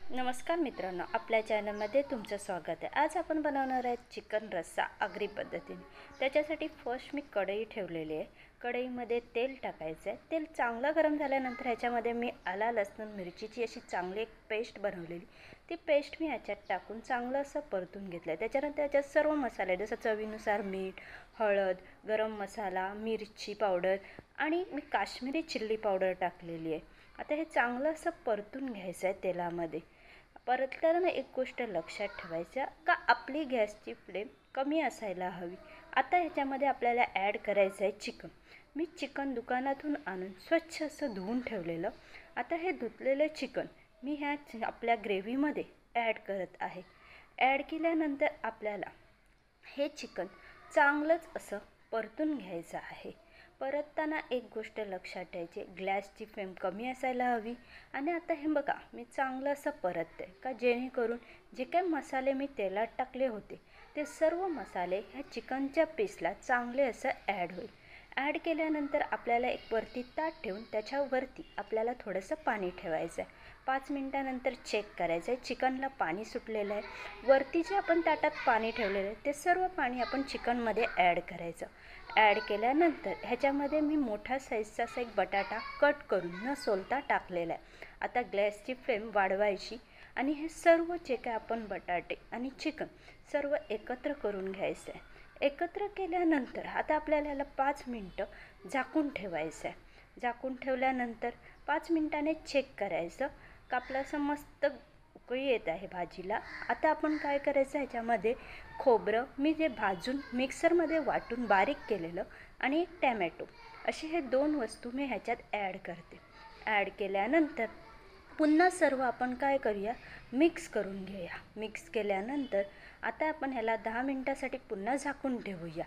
नमस्कार मित्रांनो, आपल्या चॅनलमध्ये तुमचं स्वागत आहे। आज आपण बनवणार आहे चिकन रस्सा आगरी पद्धतीने। त्याच्यासाठी फर्स्ट मी कढई ठेवलेली आहे। कढईमध्ये तेल टाकायचं आहे। तेल चांगलं गरम झाल्यानंतर ह्याच्यामध्ये मी आला लसूण मिरचीची अशी चांगली एक पेस्ट बनवलेली, ती पेस्ट मी ह्याच्यात टाकून चांगलं असं परतून घेतलं आहे। त्याच्यानंतर त्याच्यात सर्व मसाले जसं चवीनुसार मीठ, हळद, गरम मसाला, मिरची पावडर आणि मी काश्मीरी चिल्ली पावडर टाकलेली आहे। आता हे चांगलं असं परतून घ्यायचं आहे तेलामध्ये। परतल्यानं एक गोष्ट लक्षात ठेवायचं का आपली गॅसची फ्लेम कमी असायला हवी। आता ह्याच्यामध्ये आपल्याला ॲड करायचं आहे चिकन। मी चिकन दुकानातून आणून स्वच्छ असं धुवून ठेवलेलं। आता हे धुतलेलं चिकन मी ह्या आपल्या ग्रेव्हीमध्ये ॲड करत आहे। ॲड केल्यानंतर आपल्याला हे चिकन चांगलंच असं परतून घ्यायचं आहे। परतताना एक गोष्ट लक्षात ठेवायची, गॅसची फ्लेम कमी असायला हवी। आणि आता हे बघा, मी चांगलं असं परतते का जेणेकरून जे काही मसाले मी तेलात टाकले होते ते सर्व मसाले ह्या चिकनच्या पीसला चांगले असं ॲड होईल। ॲड केल्यानंतर आपल्याला एक वरती ताट ठेवून त्याच्यावरती आपल्याला थोडंसं पाणी ठेवायचं आहे। 5 मिनिटानंतर चेक करायचं आहे, चिकनला पाणी सुटलेलं आहे। वरती जे आपण ताटात पाणी ठेवलेलं आहे ते सर्व पाणी आपण चिकनमध्ये ॲड करायचं। ॲड केल्यानंतर ह्याच्यामध्ये मी मोठा साईजचा असा एक बटाटा कट करून न सोलता टाकलेला आहे। आता गॅसची फ्लेम वाढवायची आणि हे सर्व जे काय आपण बटाटे आणि चिकन सर्व एकत्र करून घ्यायचं आहे। एकत्र केल्यानंतर आता आपल्याला याला 5 मिनटं झाकून ठेवायचं आहे। झाकून ठेवल्यानंतर 5 मिनिटाने चेक करायचं का आपलं असं मस्त उकळी येत आहे भाजीला। आता आपण काय करायचं, ह्याच्यामध्ये खोबरं मी जे भाजून मिक्सरमध्ये वाटून बारीक केलेलं आणि एक टॅमॅटो असे हे 2 वस्तू मी ह्याच्यात ॲड करते। ॲड केल्यानंतर पुन्हा सर्व आपण काय करूया, मिक्स करून घेऊया। मिक्स केल्यानंतर आता आपण ह्याला 10 मिनिटासाठी पुन्हा झाकून ठेवूया।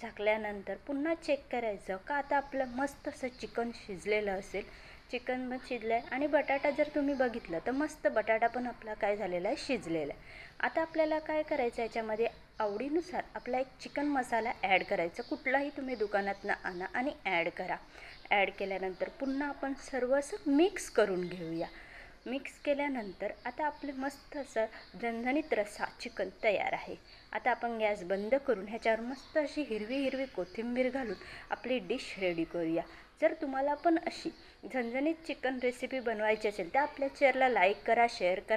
झाकल्यानंतर पुन्हा चेक करायचं का आता आपलं मस्त असं चिकन शिजलेलं असेल। चिकन पण शिजलं आहे आणि बटाटा जर तुम्ही बघितलं तर मस्त बटाटा पण आपला काय झालेला आहे, शिजलेला आहे। आता आपल्याला काय करायचं, याच्यामध्ये आवडीनुसार आपला एक चिकन मसाला ॲड करायचा। कुठलाही तुम्ही दुकानातनं आणा आणि ॲड करा। ॲड केल्यानंतर पुन्हा आपण सर्व असं मिक्स करून घेऊया। मिक्स केल्यानंतर आता आपले मस्त असं झणझणीत रस्सा चिकन तयार आहे। आता आपण गॅस बंद करून ह्याच्यावर मस्त अशी हिरवी कोथिंबीर घालून आपली डिश रेडी करूया। जर तुम्हाला पण अशी झणझणीत चिकन रेसिपी बनवायची असेल तर आपल्या चॅनलला लाईक करा, शेअर करा।